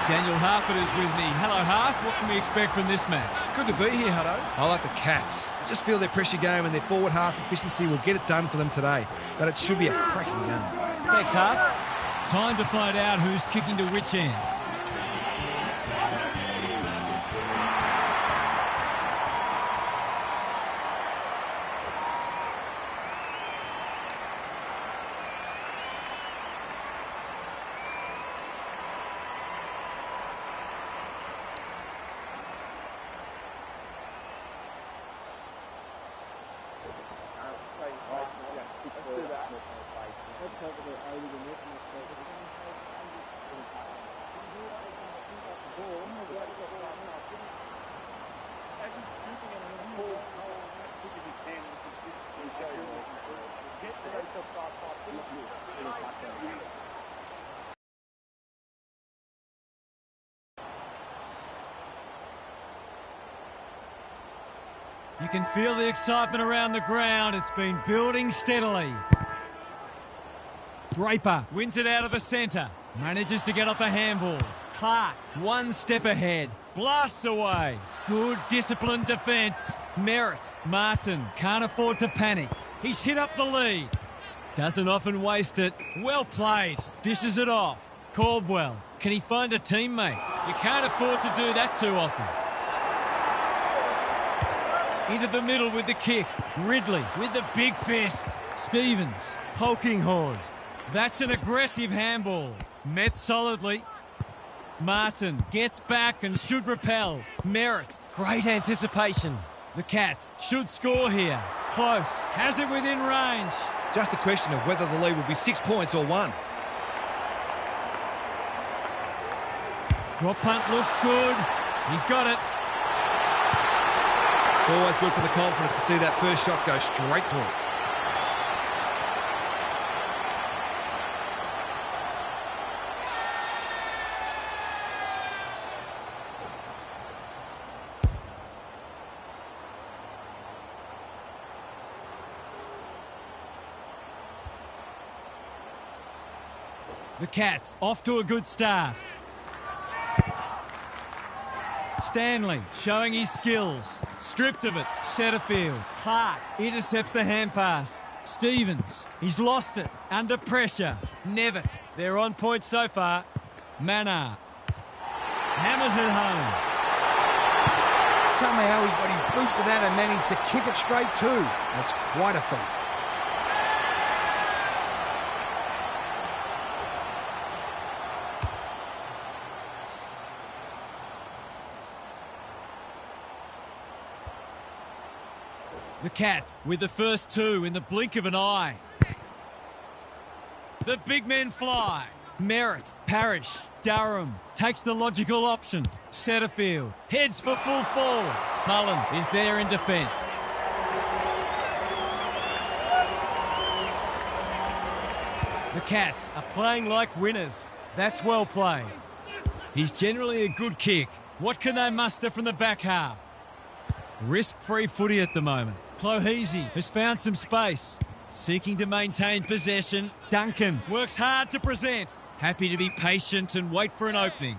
Daniel Harford is with me. Hello, Harf. What can we expect from this match? Good to be here, Hutto. I like the Cats. I just feel their pressure game and their forward half efficiency will get it done for them today. But it should be a cracking game. Thanks, Harf. Time to find out who's kicking to which end. You can feel the excitement around the ground. It's been building steadily. Draper wins it out of the centre. Manages to get off a handball. Clark, one step ahead. Blasts away. Good disciplined defence. Merritt, Martin, can't afford to panic. He's hit up the lead. Doesn't often waste it. Well played. Dishes it off. Caldwell, can he find a teammate? You can't afford to do that too often. Into the middle with the kick. Ridley with the big fist. Stevens, poking horn. That's an aggressive handball. Met solidly. Martin gets back and should repel. Merritt, great anticipation. The Cats should score here. Close, has it within range. Just a question of whether the lead will be 6 points or 1. Drop punt looks good. He's got it. It's always good for the confidence to see that first shot go straight to it. The Cats off to a good start. Stanley showing his skills. Stripped of it. Setterfield. Clark intercepts the hand pass. Stevens. He's lost it. Under pressure. Nevitt. They're on point so far. Mannar. Hammers it home. Somehow he got his boot to that and managed to kick it straight too. That's quite a feat. The Cats with the first 2 in the blink of an eye. The big men fly. Merritt, Parrish, Durham takes the logical option. Setterfield heads for full forward. Mullen is there in defence. The Cats are playing like winners. That's well played. He's generally a good kick. What can they muster from the back half? Risk-free footy at the moment. Clohesi has found some space. Seeking to maintain possession. Duncan works hard to present. Happy to be patient and wait for an opening.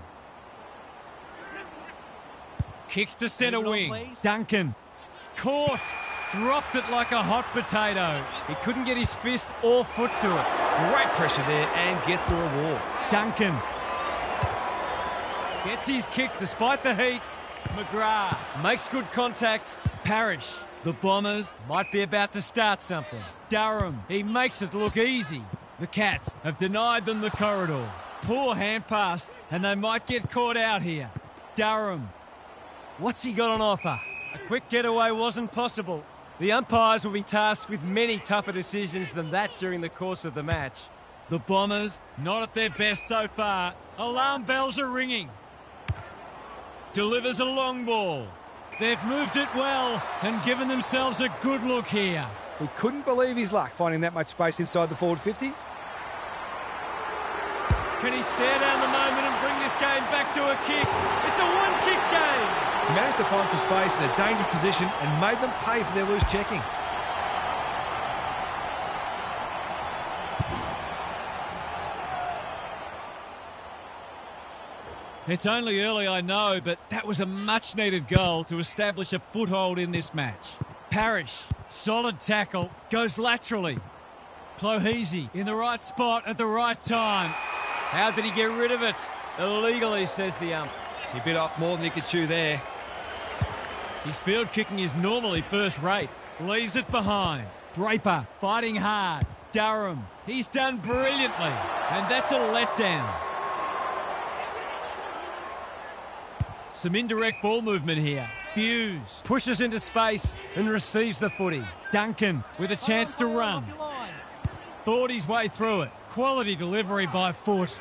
Kicks to centre wing. Duncan. Caught. Dropped it like a hot potato. He couldn't get his fist or foot to it. Great pressure there and gets the reward. Duncan. Gets his kick despite the heat. McGrath makes good contact. Parrish. The Bombers might be about to start something. Durham, he makes it look easy. The Cats have denied them the corridor. Poor hand pass, and they might get caught out here. Durham, what's he got on offer? A quick getaway wasn't possible. The umpires will be tasked with many tougher decisions than that during the course of the match. The Bombers, not at their best so far. Alarm bells are ringing. Delivers a long ball. They've moved it well and given themselves a good look here. He couldn't believe his luck finding that much space inside the forward 50. Can he stare down the moment and bring this game back to a kick? It's a one-kick game. He managed to find some space in a dangerous position and made them pay for their loose checking. It's only early, I know, but that was a much-needed goal to establish a foothold in this match. Parrish, solid tackle, goes laterally. Clohese in the right spot at the right time. How did he get rid of it? Illegally, says the ump. He bit off more than he could chew there. His field kicking is normally first rate. Leaves it behind. Draper fighting hard. Durham, he's done brilliantly. And that's a letdown. Some indirect ball movement here. Hughes pushes into space and receives the footy. Duncan with a chance to run. Thought his way through it. Quality delivery by foot.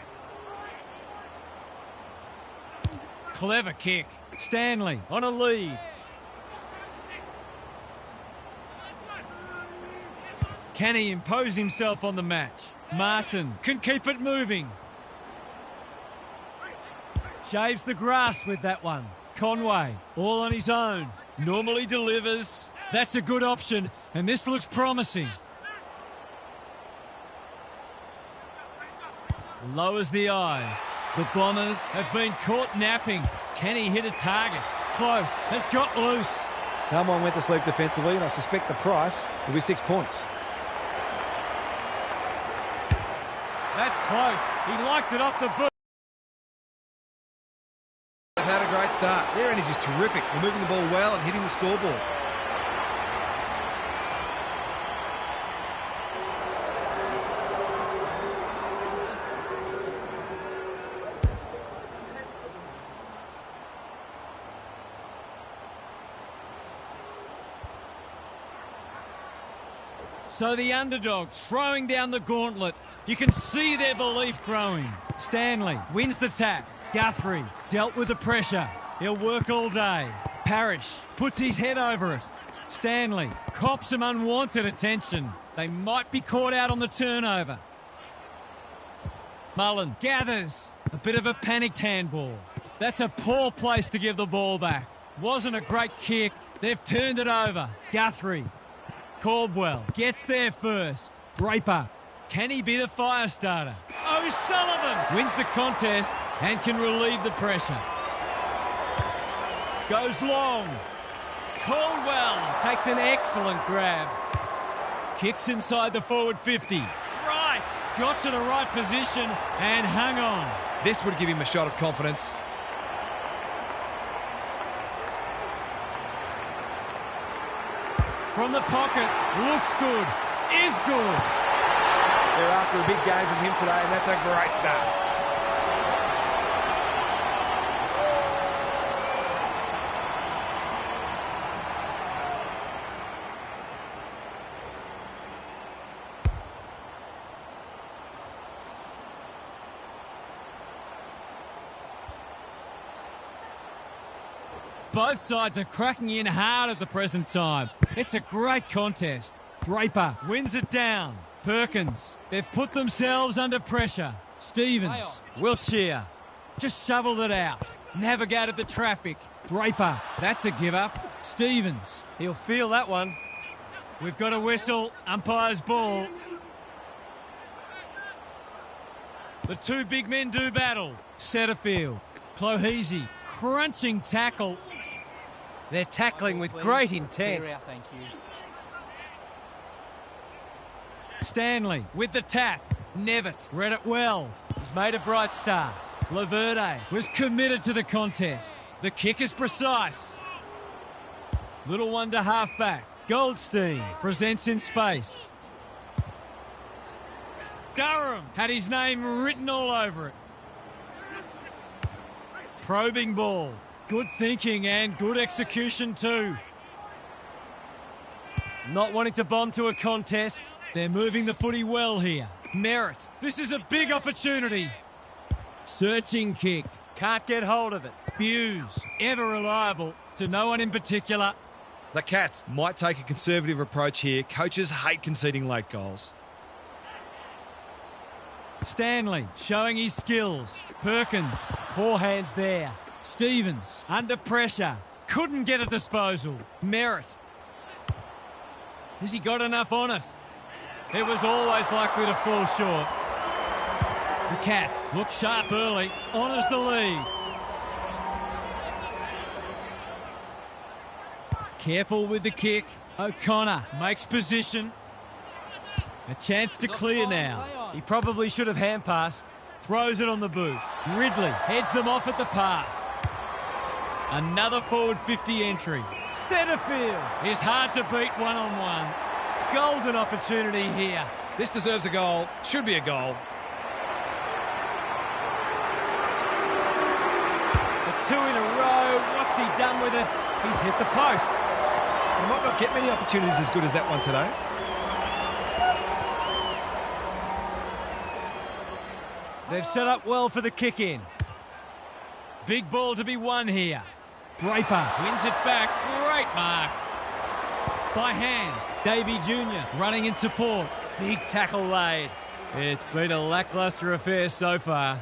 Clever kick. Stanley on a lead. Can he impose himself on the match? Martin can keep it moving. Shaves the grass with that one. Conway, all on his own. Normally delivers. That's a good option, and this looks promising. Lowers the eyes. The Bombers have been caught napping. Can he hit a target? Close. Has got loose. Someone went to sleep defensively, and I suspect the price will be 6 points. That's close. He liked it off the boot. They've had a great start. Their energy is terrific. They're moving the ball well and hitting the scoreboard. So the underdogs throwing down the gauntlet. You can see their belief growing. Stanley wins the tap. Guthrie dealt with the pressure. He'll work all day. Parrish puts his head over it. Stanley cops some unwanted attention. They might be caught out on the turnover. Mullen gathers. A bit of a panicked handball. That's a poor place to give the ball back. Wasn't a great kick. They've turned it over. Guthrie. Caldwell gets there first. Draper. Can he be the fire starter? O'Sullivan wins the contest and can relieve the pressure. Goes long. Caldwell takes an excellent grab. Kicks inside the forward 50. Right. Got to the right position and hung on. This would give him a shot of confidence. From the pocket. Looks good. Is good. They're after a big game from him today, and that's a great start. Both sides are cracking in hard at the present time. It's a great contest. Draper wins it down. Perkins, they've put themselves under pressure. Stevens, Wiltshire, just shoveled it out. Navigated the traffic. Draper, that's a give up. Stevens, he'll feel that one. We've got a whistle, umpire's ball. The two big men do battle. Setterfield, Clohese, crunching tackle. They're tackling with great intent. Thank you. Stanley with the tap. Nevitt read it well. He's made a bright start. Laverde was committed to the contest. The kick is precise. Little one to half-back. Goldstein presents in space. Durham had his name written all over it. Probing ball. Good thinking and good execution too. Not wanting to bomb to a contest. They're moving the footy well here. Merritt. This is a big opportunity. Searching kick. Can't get hold of it. Hughes. Ever reliable to no one in particular. The Cats might take a conservative approach here. Coaches hate conceding late goals. Stanley showing his skills. Perkins. Poor hands there. Stevens under pressure. Couldn't get a disposal. Merritt. Has he got enough on it? It was always likely to fall short. The Cats look sharp early. Honours the lead. Careful with the kick. O'Connor makes position. A chance to clear now. He probably should have hand passed. Throws it on the boot. Ridley heads them off at the pass. Another forward 50 entry. Centrefield is hard to beat one-on-one. Golden opportunity here. This deserves a goal. Should be a goal. The two in a row. What's he done with it? He's hit the post. He might not get many opportunities as good as that one today. They've set up well for the kick-in. Big ball to be won here. Draper wins it back. Great mark. By hand, Davey Jr. running in support. Big tackle laid. It's been a lacklustre affair so far.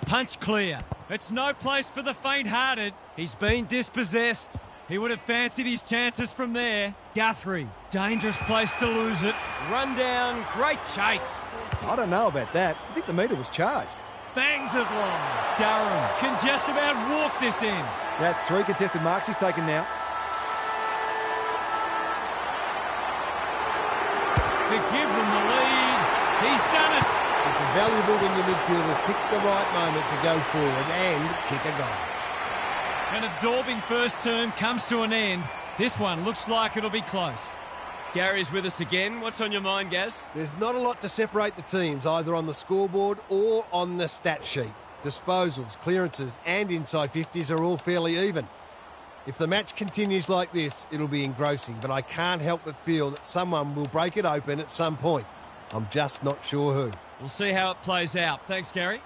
Punch clear. It's no place for the faint-hearted. He's been dispossessed. He would have fancied his chances from there. Guthrie, dangerous place to lose it. Run down, great chase. I don't know about that. I think the metre was charged. Bangs it long. Durham can just about walk this in. That's 3 contested marks he's taken now. To give them the lead. He's done it. It's valuable when your midfielders pick the right moment to go forward and kick a goal. An absorbing first term comes to an end. This one looks like it'll be close. Gary's with us again. What's on your mind, Gaz? There's not a lot to separate the teams, either on the scoreboard or on the stat sheet. Disposals, clearances and inside 50s are all fairly even. If the match continues like this, it'll be engrossing, but I can't help but feel that someone will break it open at some point. I'm just not sure who. We'll see how it plays out. Thanks, Gary.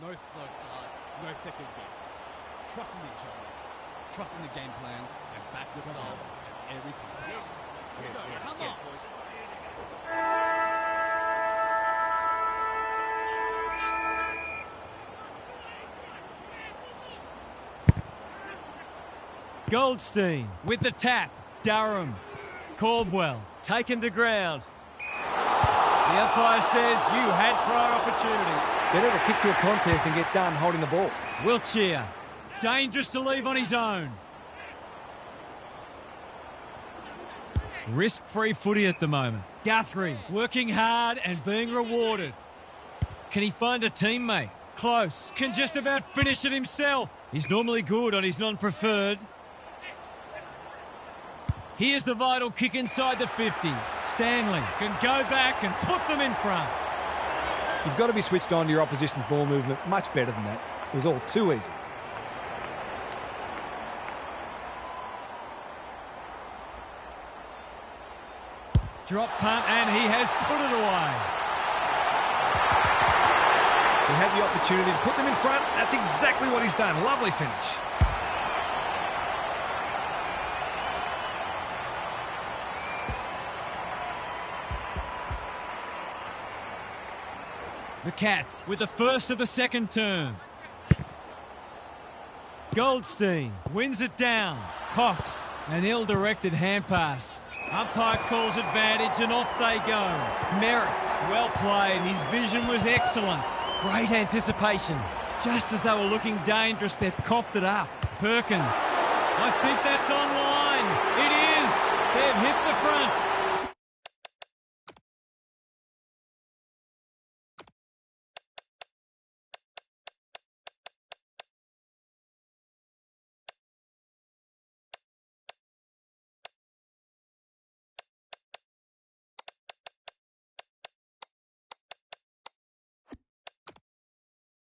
No slow starts, no second guess. Trusting each other, trusting the game plan, and back yourself at every contest. Come on! Goldstein with the tap. Durham. Caldwell taken to ground. The umpire says you had prior opportunity. Better to kick to a contest and get done holding the ball. Wiltshire. Dangerous to leave on his own. Risk-free footy at the moment. Guthrie working hard and being rewarded. Can he find a teammate? Close. Can just about finish it himself. He's normally good on his non-preferred. Here's the vital kick inside the 50. Stanley can go back and put them in front. You've got to be switched on to your opposition's ball movement much better than that. It was all too easy. Drop punt and he has put it away. He had the opportunity to put them in front. That's exactly what he's done. Lovely finish. The Cats with the first of the second term. Goldstein wins it down. Cox, an ill-directed hand pass. Umpire calls advantage and off they go. Merritt, well played. His vision was excellent. Great anticipation. Just as they were looking dangerous, they've coughed it up. Perkins. I think that's online. It is. They've hit the front.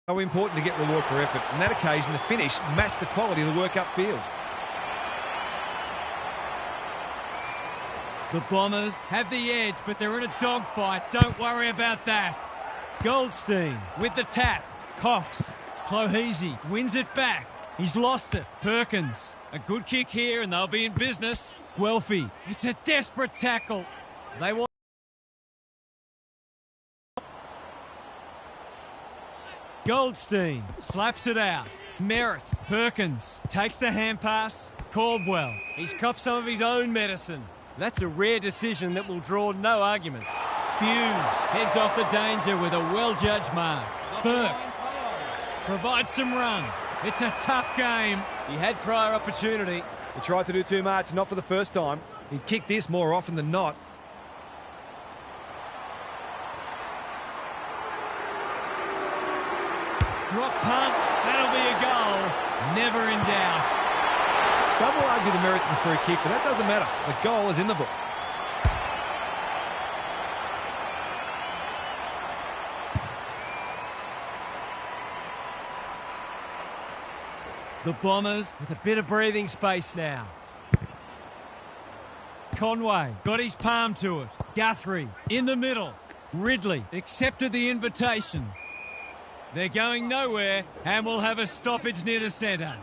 So important to get reward for effort. On that occasion, the finish matched the quality of the work upfield. The Bombers have the edge, but they're in a dogfight. Don't worry about that. Goldstein with the tap. Cox. Clohese wins it back. He's lost it. Perkins. A good kick here and they'll be in business. Guelphy. It's a desperate tackle. They want... Goldstein slaps it out. Merritt. Perkins takes the hand pass. Caldwell. He's copped some of his own medicine. That's a rare decision that will draw no arguments. Hughes heads off the danger with a well-judged mark. Burke provides some run. It's a tough game. He had prior opportunity. He tried to do too much, not for the first time. He'd kick this more often than not. Drop punt. That'll be a goal. Never in doubt. Some will argue the merits of the free kick, but that doesn't matter. The goal is in the book. The Bombers with a bit of breathing space now. Conway got his palm to it. Guthrie in the middle. Ridley accepted the invitation. They're going nowhere and will have a stoppage near the centre.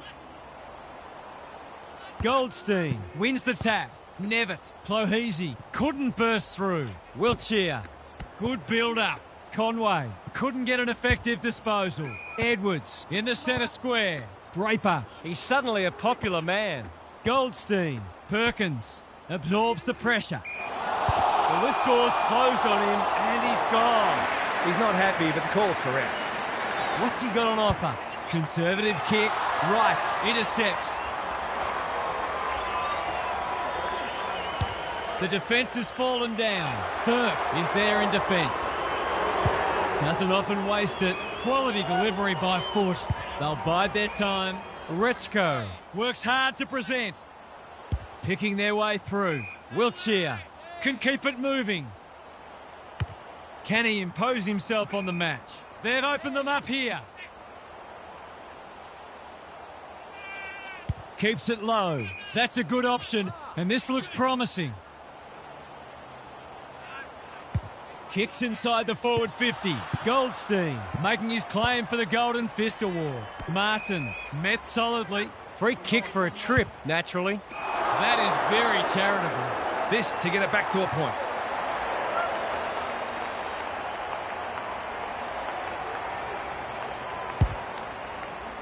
Goldstein wins the tap. Nevitt, Plohese couldn't burst through. Wiltshire, good build-up. Conway couldn't get an effective disposal. Edwards in the centre square. Draper, he's suddenly a popular man. Goldstein, Perkins absorbs the pressure. The lift door's closed on him and he's gone. He's not happy, but the call's correct. What's he got on offer? Conservative kick, right, intercepts. The defence has fallen down. Burke is there in defence. Doesn't often waste it. Quality delivery by foot. They'll bide their time. Rechko works hard to present. Picking their way through. Wiltshire can keep it moving. Can he impose himself on the match? They've opened them up here. Keeps it low. That's a good option, and this looks promising. Kicks inside the forward 50. Goldstein making his claim for the Golden Fist Award. Martin met solidly. Free kick for a trip, naturally. That is very charitable. This to get it back to a point.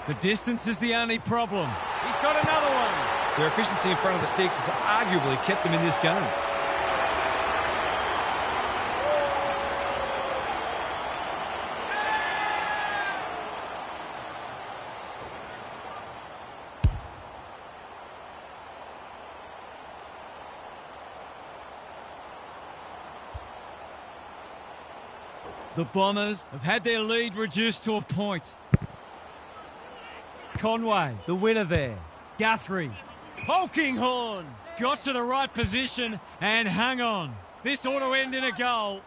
The distance is the only problem. He's got another one. Their efficiency in front of the sticks has arguably kept them in this game. The Bombers have had their lead reduced to a point. Conway, the winner there. Guthrie, poking horn. Got to the right position and hung on. This ought to end in a goal.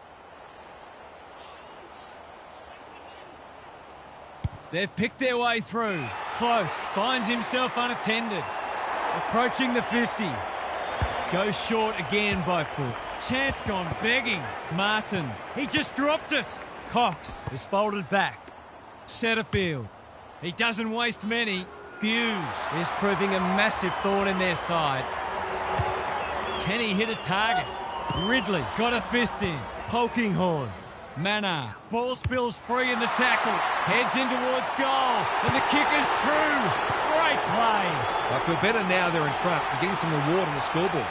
They've picked their way through. Close, finds himself unattended. Approaching the 50. Goes short again by foot. Chance gone begging. Martin, he just dropped it. Cox is folded back. Setterfield, he doesn't waste many. Hughes is proving a massive thorn in their side. Can he hit a target? Ridley got a fist in. Poking horn. Mannar, ball spills free in the tackle. Heads in towards goal. And the kick is true. Great play. I feel better now they're in front and getting some reward on the scoreboard.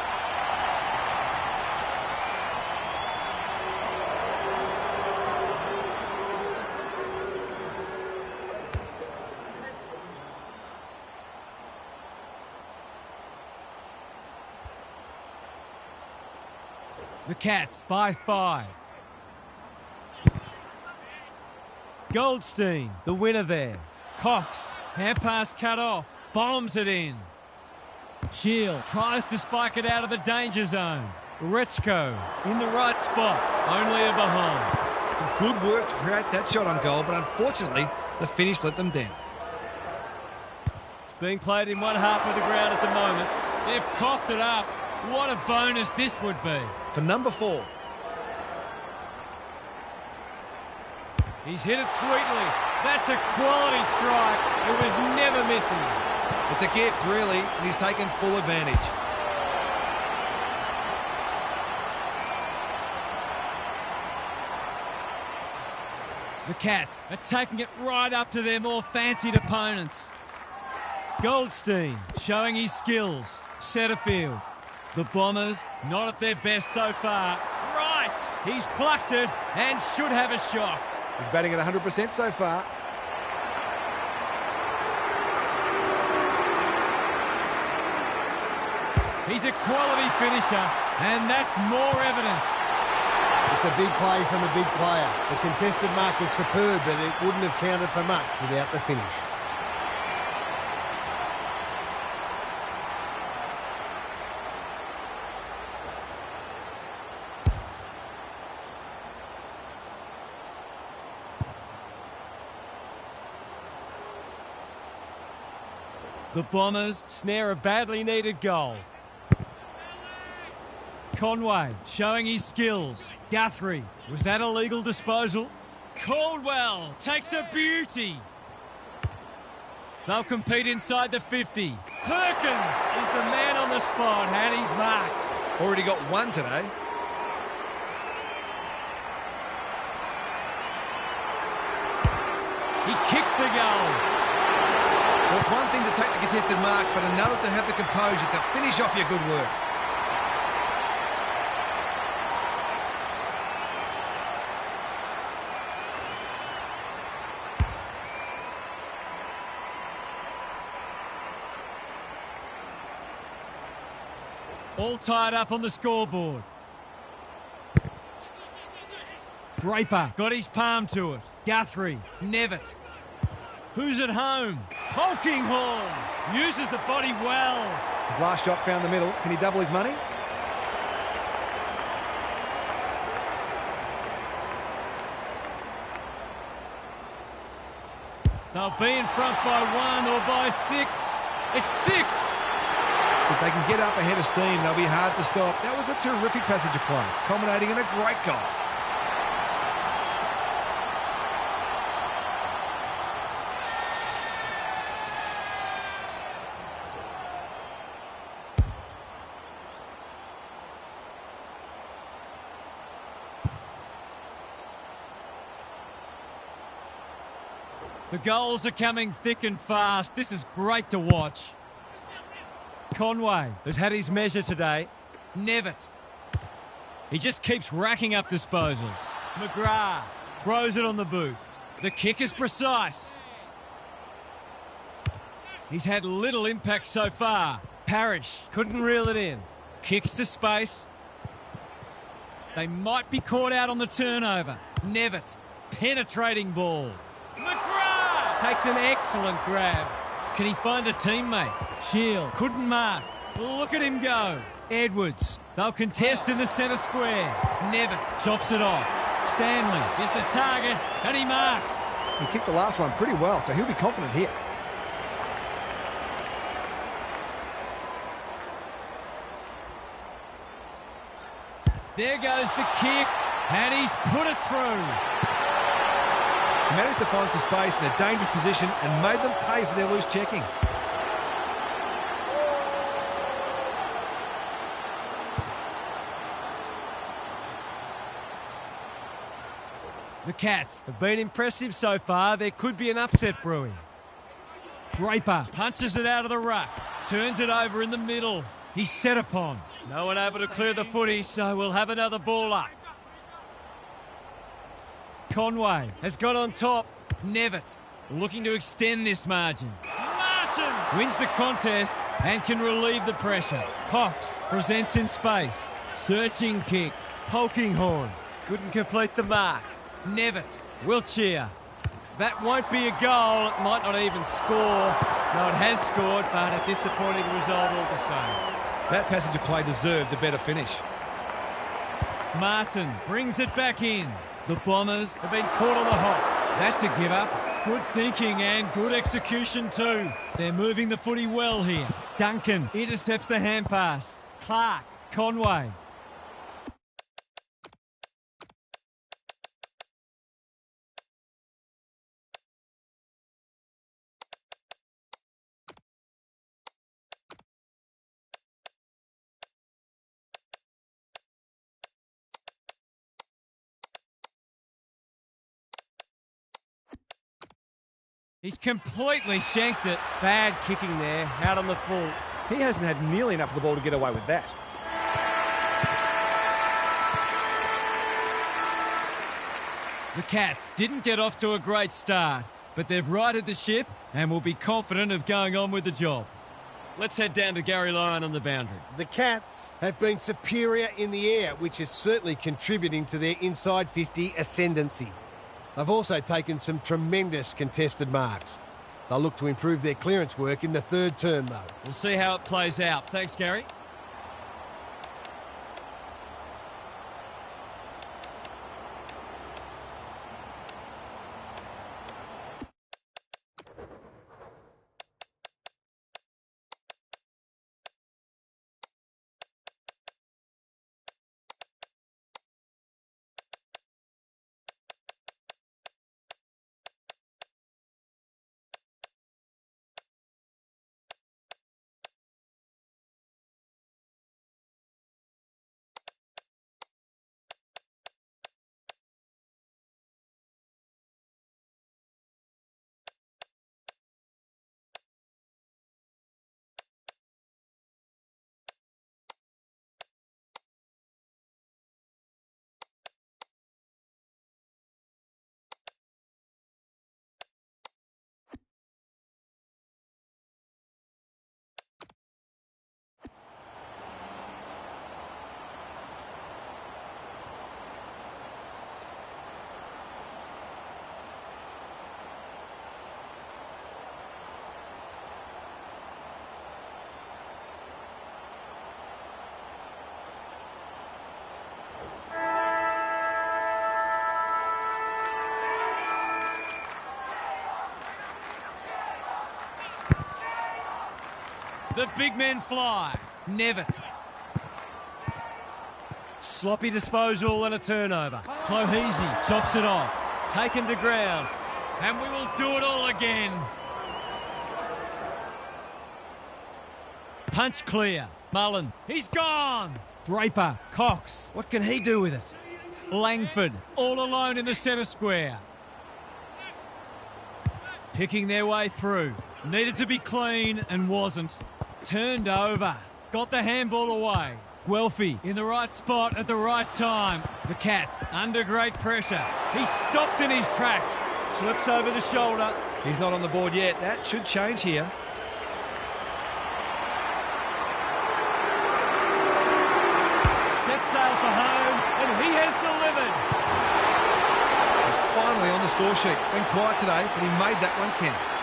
The Cats by 5. Goldstein, the winner there. Cox, hand pass cut off. Bombs it in. Shield tries to spike it out of the danger zone. Rechko in the right spot. Only a behind. Some good work to create that shot on goal, but unfortunately, the finish let them down. It's being played in one half of the ground at the moment. They've coughed it up. What a bonus this would be. For number 4. He's hit it sweetly. That's a quality strike. It was never missing. It's a gift, really, and he's taken full advantage. The Cats are taking it right up to their more fancied opponents. Goldstein showing his skills. Setterfield The Bombers, not at their best so far. Right! He's plucked it and should have a shot. He's batting at 100% so far. He's a quality finisher, and that's more evidence. It's a big play from a big player. The contested mark was superb, but it wouldn't have counted for much without the finish. The Bombers snare a badly needed goal. Conway showing his skills. Guthrie, was that a legal disposal? Caldwell takes a beauty. They'll compete inside the 50. Perkins is the man on the spot and he's marked. Already got one today. He kicks the goal. Well, it's one thing to take the contested mark, but another to have the composure to finish off your good work. All tied up on the scoreboard. Draper got his palm to it. Guthrie, Nevitt. Who's at home? Polkinghorn uses the body well. His last shot found the middle. Can he double his money? They'll be in front by 1 or by 6. It's 6. If they can get up ahead of steam, they'll be hard to stop. That was a terrific passage of play, culminating in a great goal. The goals are coming thick and fast. This is great to watch. Conway has had his measure today. Nevitt. He just keeps racking up disposals. McGrath throws it on the boot. The kick is precise. He's had little impact so far. Parrish couldn't reel it in. Kicks to space. They might be caught out on the turnover. Nevitt, penetrating ball. McGrath takes an excellent grab. Can he find a teammate? Shield couldn't mark. Look at him go. Edwards, they'll contest in the centre square. Nevitt chops it off. Stanley is the target and he marks. He kicked the last one pretty well, so he'll be confident here. There goes the kick and he's put it through. He managed to find some space in a dangerous position and made them pay for their loose checking. The Cats have been impressive so far. There could be an upset brewing. Draper punches it out of the ruck. Turns it over in the middle. He's set upon. No one able to clear the footy, so we'll have another ball up. Conway has got on top. Nevitt looking to extend this margin. Martin wins the contest and can relieve the pressure. Cox presents in space. Searching kick. Polkinghorn couldn't complete the mark. Nevitt will cheer. That won't be a goal. It might not even score. No, it has scored, but a disappointing result all the same. That passage of play deserved a better finish. Martin brings it back in. The Bombers have been caught on the hop. That's a give up. Good thinking and good execution too. They're moving the footy well here. Duncan intercepts the hand pass. Clark, Conway. He's completely shanked it. Bad kicking there, out on the full. He hasn't had nearly enough of the ball to get away with that. The Cats didn't get off to a great start, but they've righted the ship and will be confident of going on with the job. Let's head down to Gary Lyon on the boundary. The Cats have been superior in the air, which is certainly contributing to their inside 50 ascendancy. They've also taken some tremendous contested marks. They'll look to improve their clearance work in the third term, though. We'll see how it plays out. Thanks, Gary. The big men fly. Nevitt. Sloppy disposal and a turnover. Clohesi chops it off. Taken to ground. And we will do it all again. Punch clear. Mullen. He's gone. Draper. Cox. What can he do with it? Langford. All alone in the centre square. Picking their way through. Needed to be clean and wasn't. Turned over. Got the handball away. Guelphy in the right spot at the right time. The Cats under great pressure. He's stopped in his tracks. Slips over the shoulder. He's not on the board yet. That should change here. Set sail for home, and he has delivered. He's finally on the score sheet. Been quiet today, but he made that one count.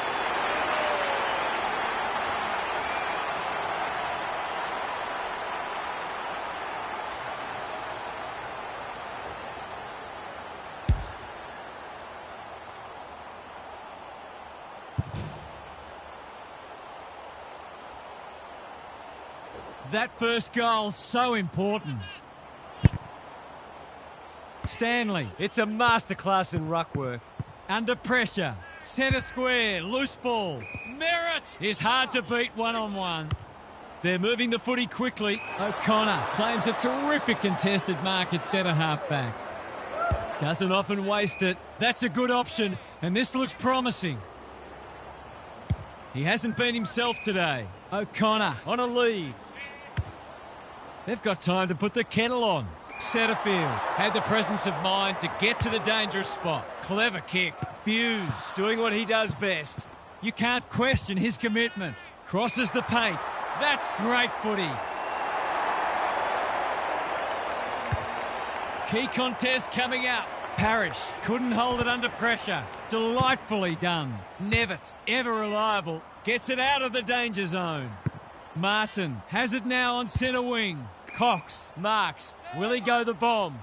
That first goal's so important. Stanley, it's a masterclass in ruck work. Under pressure. Centre square, loose ball. Merritt is hard to beat one-on-one. They're moving the footy quickly. O'Connor claims a terrific contested mark at centre half-back. Doesn't often waste it. That's a good option, and this looks promising. He hasn't been himself today. O'Connor on a lead. They've got time to put the kettle on. Setterfield had the presence of mind to get to the dangerous spot. Clever kick. Hughes doing what he does best. You can't question his commitment. Crosses the paint. That's great footy. Key contest coming up. Parrish couldn't hold it under pressure. Delightfully done. Nevitt, ever reliable, gets it out of the danger zone. Martin has it now on centre wing. Cox marks. Will he go the bomb?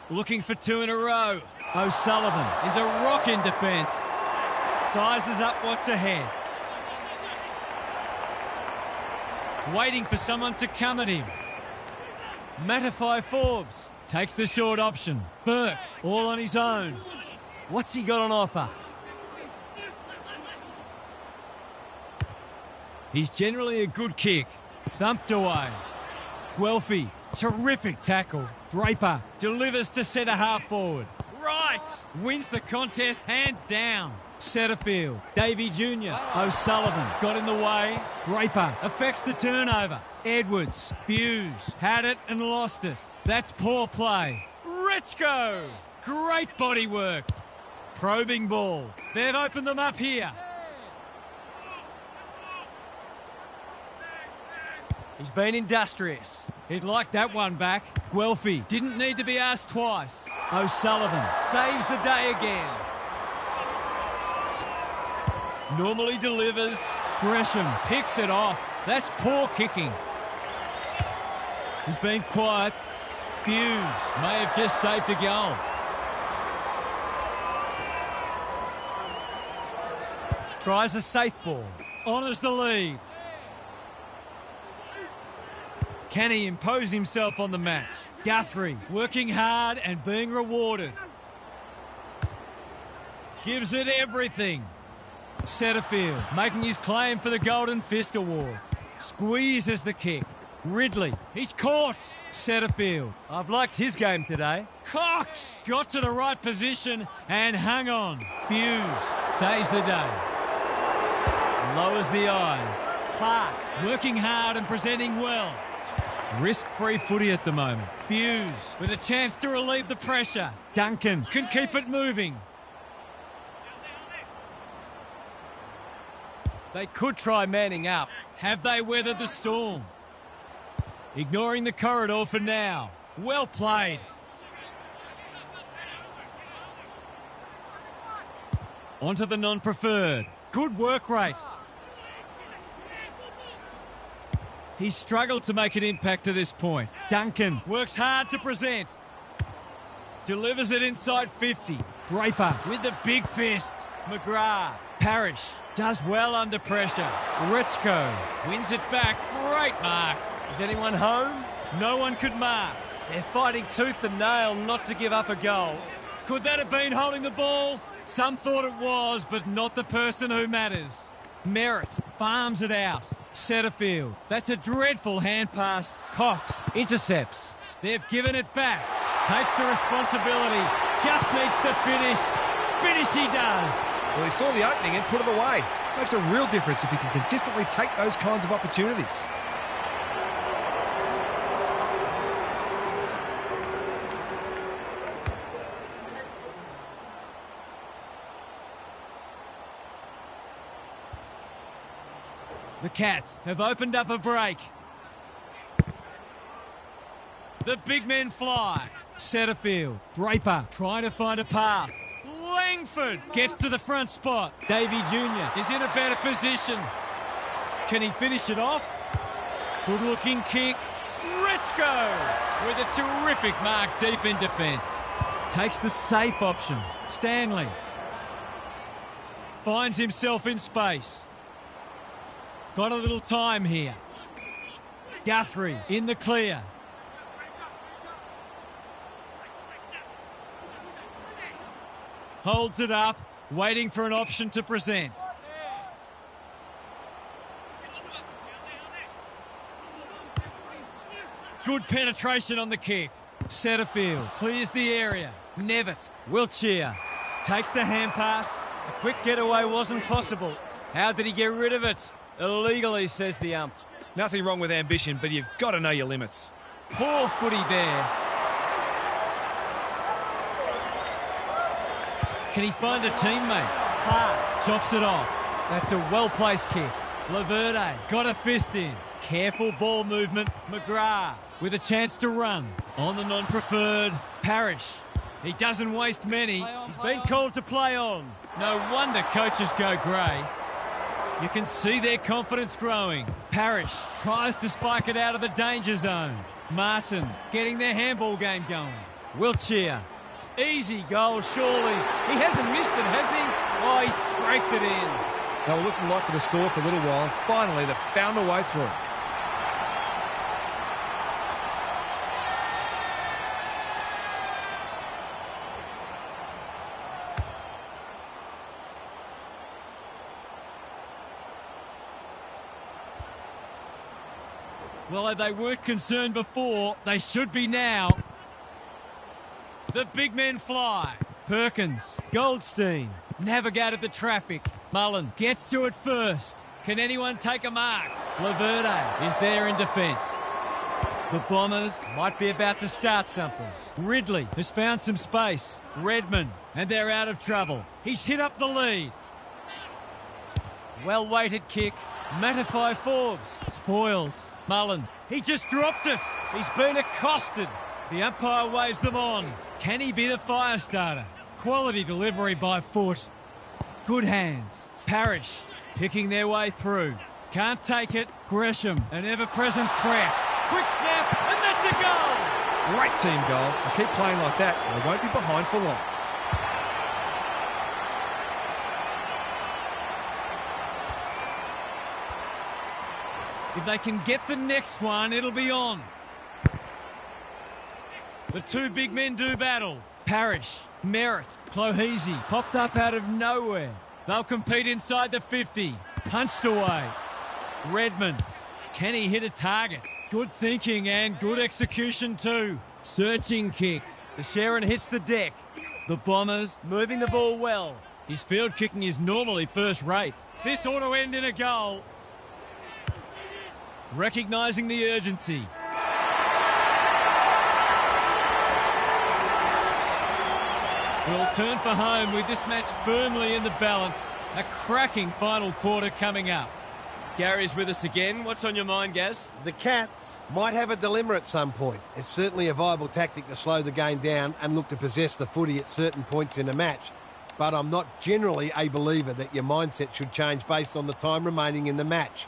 Looking for two in a row. O'Sullivan is a rock in defence. Sizes up what's ahead. Waiting for someone to come at him. Mattify Forbes takes the short option. Burke all on his own. What's he got on offer? He's generally a good kick. Thumped away. Guelphy, terrific tackle. Draper delivers to centre half forward. Right! Wins the contest hands down. Setterfield, Davey Jr. O'Sullivan got in the way. Draper affects the turnover. Edwards, Hughes had it and lost it. That's poor play. Richko Great body work. Probing ball. They've opened them up here. He's been industrious. He'd like that one back. Guelphy didn't need to be asked twice. O'Sullivan saves the day again. Normally delivers. Gresham picks it off. That's poor kicking. He's been quiet. Hughes may have just saved a goal. Tries a safe ball. Honours the lead. Can he impose himself on the match? Guthrie working hard and being rewarded. Gives it everything. Setterfield making his claim for the Golden Fist Award. Squeezes the kick. Ridley, he's caught. Setterfield, I've liked his game today. Cox got to the right position and hung on. Hughes saves the day. Lowers the eyes. Clark working hard and presenting well. Risk-free footy at the moment. Hughes with a chance to relieve the pressure. Duncan can keep it moving. They could try manning up. Have they weathered the storm? Ignoring the corridor for now. Well played. Onto the non-preferred. Good work rate. He's struggled to make an impact to this point. Duncan works hard to present. Delivers it inside 50. Draper with the big fist. McGrath. Parrish does well under pressure. Richko wins it back. Great mark. Is anyone home? No one could mark. They're fighting tooth and nail not to give up a goal. Could that have been holding the ball? Some thought it was, but not the person who matters. Merritt farms it out. Setterfield. That's a dreadful hand pass. Cox intercepts. They've given it back. Takes the responsibility. Just needs to finish. Finish he does. Well, he saw the opening and put it away. Makes a real difference if you can consistently take those kinds of opportunities. The Cats have opened up a break. The big men fly. Setterfield. Draper trying to find a path. Langford gets to the front spot. Davey Jr. is in a better position. Can he finish it off? Good looking kick. Richko with a terrific mark deep in defence. Takes the safe option. Stanley finds himself in space. Got a little time here. Guthrie in the clear. Holds it up, waiting for an option to present. Good penetration on the kick. Setterfield clears the area. Nevitt, Wiltshire, takes the hand pass. A quick getaway wasn't possible. How did he get rid of it? Illegally, says the ump. Nothing wrong with ambition, but you've got to know your limits. Poor footy there. Can he find a teammate? Clark chops it off. That's a well-placed kick. Laverde got a fist in. Careful ball movement. McGrath with a chance to run. On the non-preferred. Parrish. He doesn't waste many. He's been called to play on. No wonder coaches go grey. You can see their confidence growing. Parrish tries to spike it out of the danger zone. Martin getting their handball game going. Wiltshire. Easy goal, surely. He hasn't missed it, has he? Oh, he scraped it in. They were looking likely to score for a little while. Finally, they've found a way through. Well, they weren't concerned before. They should be now. The big men fly. Perkins, Goldstein, navigated the traffic. Mullen gets to it first. Can anyone take a mark? Laverde is there in defence. The Bombers might be about to start something. Ridley has found some space. Redmond, and they're out of trouble. He's hit up the lead. Well-weighted kick. Mattify Forbes. Spoils. Mullen. He just dropped it. He's been accosted. The umpire waves them on. Can he be the fire starter? Quality delivery by foot. Good hands. Parrish picking their way through. Can't take it. Gresham, an ever-present threat. Quick snap, and that's a goal! Great team goal. They keep playing like that, and they won't be behind for long. If they can get the next one, it'll be on. The two big men do battle. Parrish, Merritt, Clohese popped up out of nowhere. They'll compete inside the 50. Punched away. Redmond. Can he hit a target? Good thinking and good execution too. Searching kick. The Sharon hits the deck. The Bombers moving the ball well. His field kicking is normally first rate. This ought to end in a goal. Recognising the urgency. We'll turn for home with this match firmly in the balance. A cracking final quarter coming up. Gary's with us again. What's on your mind, Gaz? The Cats might have a dilemma at some point. It's certainly a viable tactic to slow the game down and look to possess the footy at certain points in a match. But I'm not generally a believer that your mindset should change based on the time remaining in the match.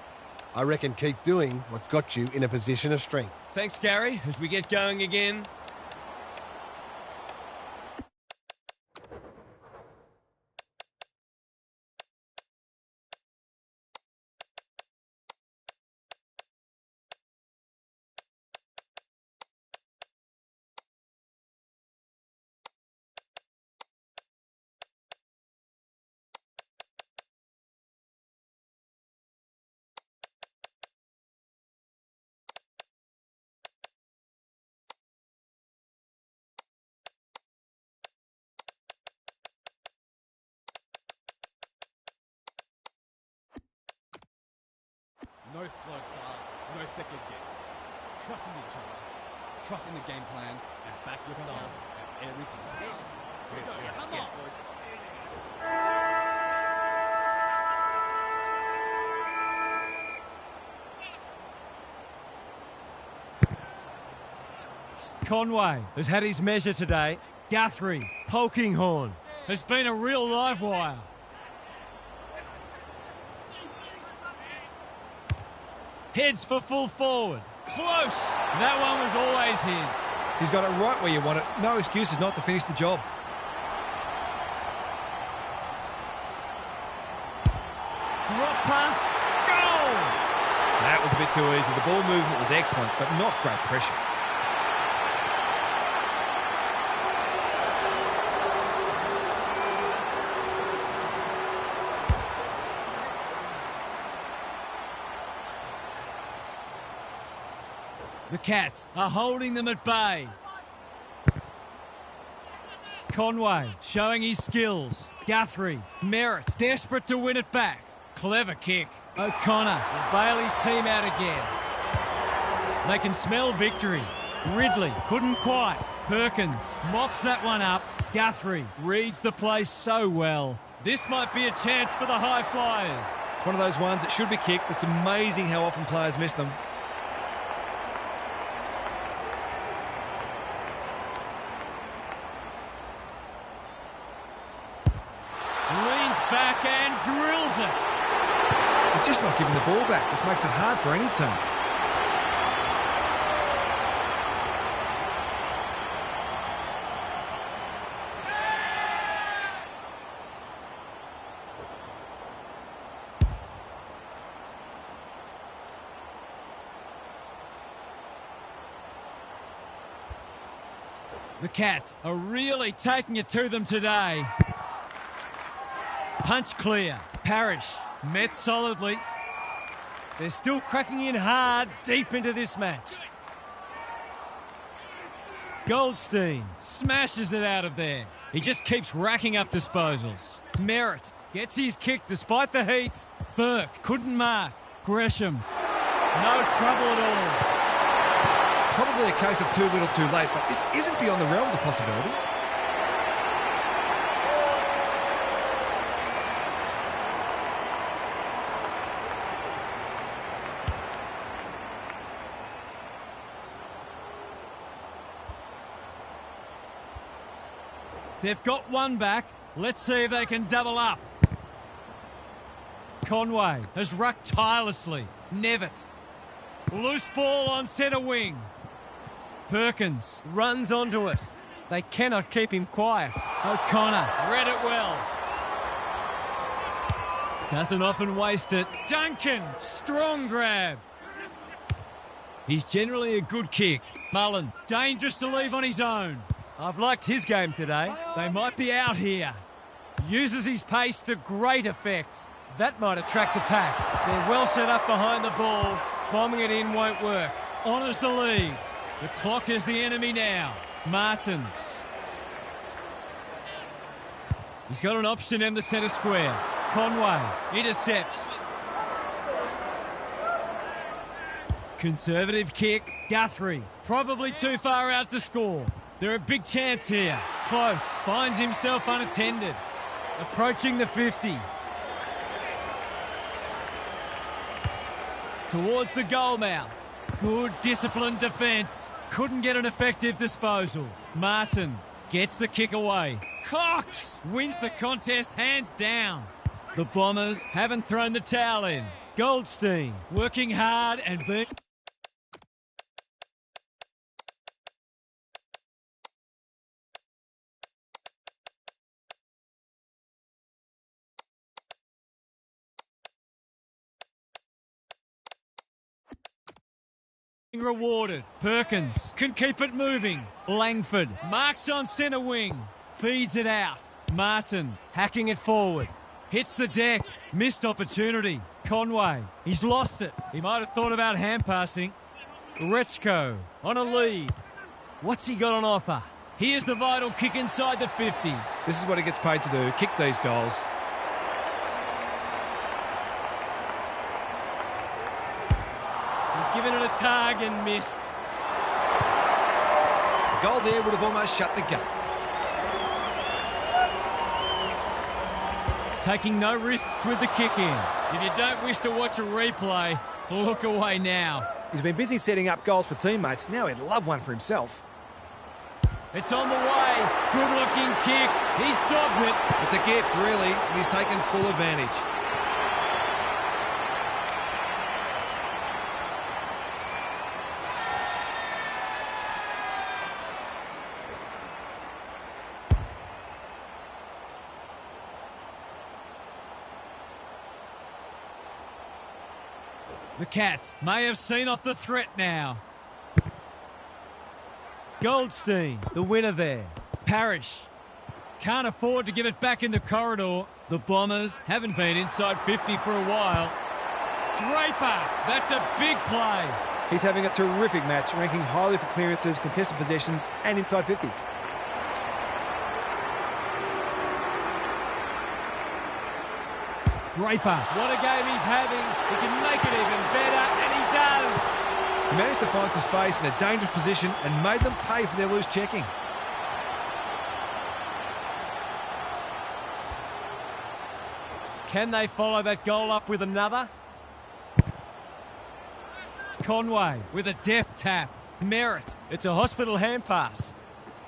I reckon keep doing what's got you in a position of strength. Thanks, Gary. As we get going again. No slow starts, no second guess. Trust in each other, trust in the game plan, and back yourself at every contest. Come on! Conway has had his measure today. Guthrie, Polkinghorn, has been a real live wire. Heads for full forward. Close. That one was always his. He's got it right where you want it. No excuses not to finish the job. Drop pass. Goal! That was a bit too easy. The ball movement was excellent, but not great pressure. The Cats are holding them at bay. Conway showing his skills. Guthrie, Merritt, desperate to win it back. Clever kick. O'Connor will bail his team out again. They can smell victory. Ridley couldn't quite. Perkins mops that one up. Guthrie reads the play so well. This might be a chance for the high flyers. It's one of those ones that should be kicked. It's amazing how often players miss them. Back and drills it. It's just not giving the ball back, which makes it hard for any team. The Cats are really taking it to them today. Punch clear. Parrish met solidly. They're still cracking in hard deep into this match. Goldstein smashes it out of there. He just keeps racking up disposals. Merritt gets his kick despite the heat. Burke couldn't mark. Gresham, no trouble at all. Probably a case of too little too late, but this isn't beyond the realms of possibility. They've got one back. Let's see if they can double up. Conway has rucked tirelessly. Nevitt. Loose ball on centre wing. Perkins runs onto it. They cannot keep him quiet. O'Connor read it well. Doesn't often waste it. Duncan, strong grab. He's generally a good kick. Mullen, dangerous to leave on his own. I've liked his game today. They might be out here. Uses his pace to great effect. That might attract the pack. They're well set up behind the ball. Bombing it in won't work. Honours the lead. The clock is the enemy now. Martin. He's got an option in the centre square. Conway intercepts. Conservative kick. Guthrie. Probably too far out to score. They're a big chance here. Close. Finds himself unattended. Approaching the 50. Towards the goal mouth. Good disciplined defence. Couldn't get an effective disposal. Martin gets the kick away. Cox wins the contest hands down. The Bombers haven't thrown the towel in. Goldstein working hard and being... rewarded. Perkins can keep it moving. Langford marks on centre wing. Feeds it out. Martin hacking it forward. Hits the deck. Missed opportunity. Conway, he's lost it. He might have thought about hand passing. Rechko on a lead. What's he got on offer? Here's the vital kick inside the 50. This is what he gets paid to do, kick these goals. Given it a tag and missed. The goal there would have almost shut the gate. Taking no risks with the kick in. If you don't wish to watch a replay, look away now. He's been busy setting up goals for teammates. Now he'd love one for himself. It's on the way. Good-looking kick. He's dogged it. It's a gift, really, and he's taken full advantage. The Cats may have seen off the threat now. Goldstein, the winner there. Parrish can't afford to give it back in the corridor. The Bombers haven't been inside 50 for a while. Draper, that's a big play. He's having a terrific match, ranking highly for clearances, contested possessions and inside 50s. Draper, what a game he's having. He can make it even better, and he does. He managed to find some space in a dangerous position and made them pay for their loose checking. Can they follow that goal up with another? Conway with a deft tap. Merritt, it's a hospital hand pass.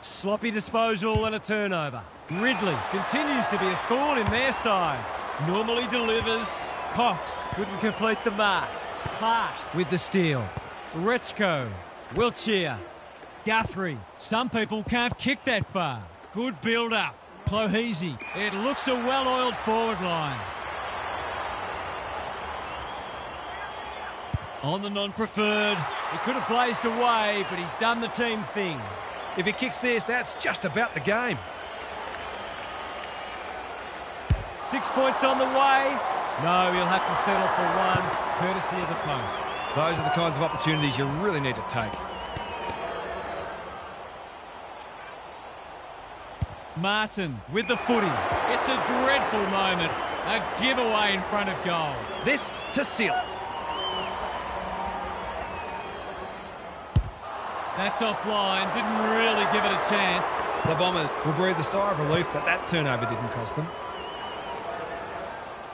Sloppy disposal and a turnover. Ridley continues to be a thorn in their side. Normally delivers. Cox couldn't complete the mark. Clark with the steal. Rechko. Wiltshire. Guthrie. Some people can't kick that far. Good build-up. Clohese. It looks a well-oiled forward line. On the non-preferred. He could have blazed away, but he's done the team thing. If he kicks this, that's just about the game. 6 points on the way. No, he'll have to settle for one, courtesy of the post. Those are the kinds of opportunities you really need to take. Martin with the footy. It's a dreadful moment. A giveaway in front of goal. This to seal it. That's offline. Didn't really give it a chance. The Bombers will breathe a sigh of relief that turnover didn't cost them.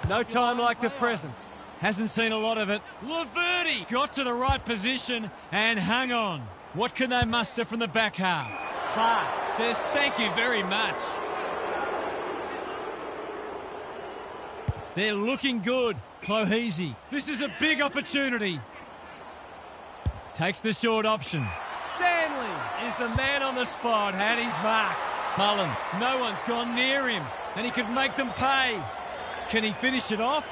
No time like the present. Hasn't seen a lot of it. Laverty got to the right position and hung on. What can they muster from the back half? Clark says thank you very much. They're looking good. Clohesy. This is a big opportunity. Takes the short option. Stanley is the man on the spot and he's marked. Mullen, no one's gone near him and he could make them pay. Can he finish it off?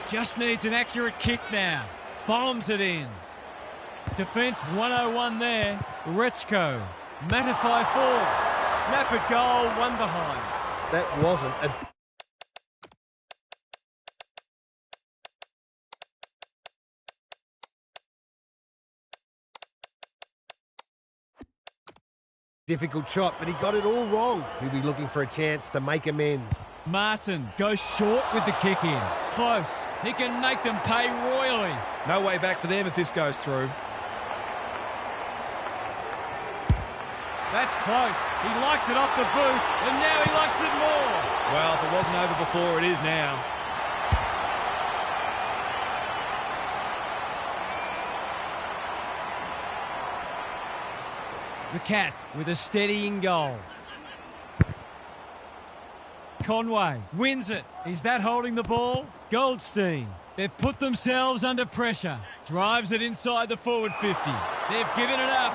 Just needs an accurate kick now. Bombs it in. Defence 101 there. Rechko. Matify Forbes. Snap at goal, one behind. That wasn't a difficult shot, but he got it all wrong. He'll be looking for a chance to make amends. Martin goes short with the kick in. Close. He can make them pay royally. No way back for them if this goes through. That's close. He liked it off the boot, and now he likes it more. Well, if it wasn't over before, it is now. The Cats with a steadying goal. Conway wins it. Is that holding the ball? Goldstein. They've put themselves under pressure. Drives it inside the forward 50. They've given it up.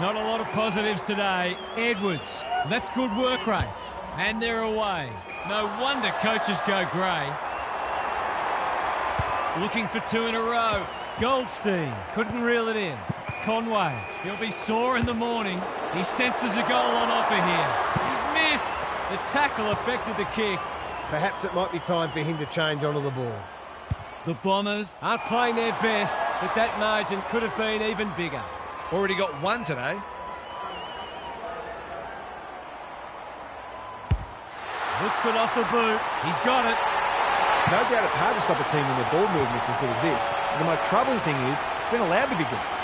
Not a lot of positives today. Edwards. That's good work rate. And they're away. No wonder coaches go grey. Looking for two in a row. Goldstein couldn't reel it in. Conway. He'll be sore in the morning. He senses a goal on offer here. He's missed. The tackle affected the kick. Perhaps it might be time for him to change onto the ball. The Bombers aren't playing their best, but that margin could have been even bigger. Already got one today. Looks good off the boot. He's got it. No doubt it's hard to stop a team when their ball movement's as good as this. And the most troubling thing is, it's been allowed to be good.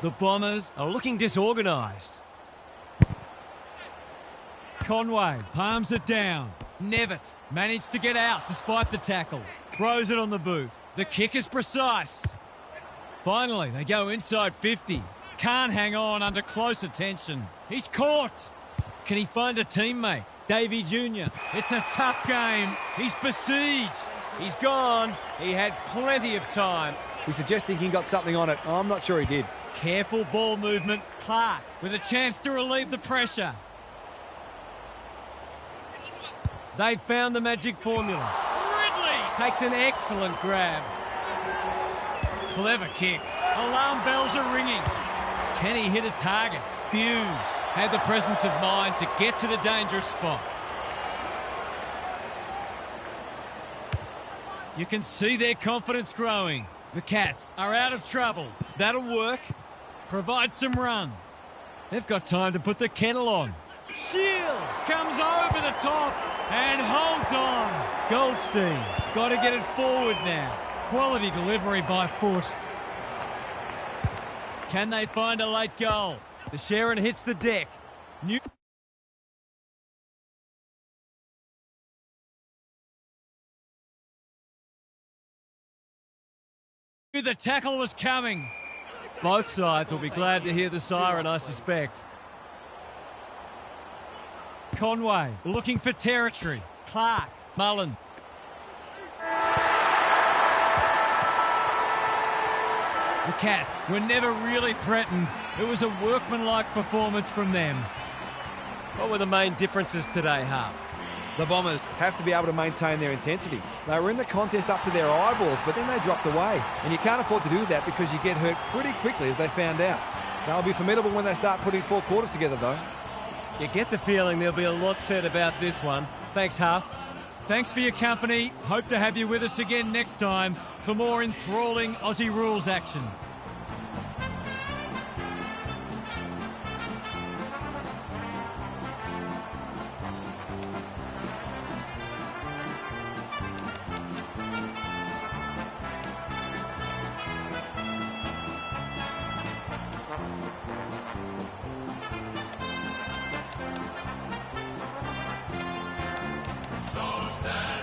The Bombers are looking disorganised. Conway palms it down. Nevitt managed to get out despite the tackle. Throws it on the boot. The kick is precise. Finally, they go inside 50. Can't hang on under close attention. He's caught. Can he find a teammate? Davey Jr. It's a tough game. He's besieged. He's gone. He had plenty of time. He's suggesting he got something on it. I'm not sure he did. Careful ball movement. Clark with a chance to relieve the pressure. They've found the magic formula. Ridley takes an excellent grab. Clever kick. Alarm bells are ringing. Can he hit a target? Hughes had the presence of mind to get to the dangerous spot. You can see their confidence growing. The Cats are out of trouble. That'll work. Provide some run. They've got time to put the kettle on. Shield comes over the top and holds on. Goldstein got to get it forward now. Quality delivery by foot. Can they find a late goal? The Sharon hits the deck. The tackle was coming. Both sides will be glad to hear the siren, I suspect. Conway looking for territory. Clark, Mullen. The Cats were never really threatened. It was a workmanlike performance from them. What were the main differences today, Half? The Bombers have to be able to maintain their intensity. They were in the contest up to their eyeballs, but then they dropped away. And you can't afford to do that because you get hurt pretty quickly, as they found out. They'll be formidable when they start putting four quarters together, though. You get the feeling there'll be a lot said about this one. Thanks, Half. Thanks for your company. Hope to have you with us again next time for more enthralling Aussie rules action. Essendon.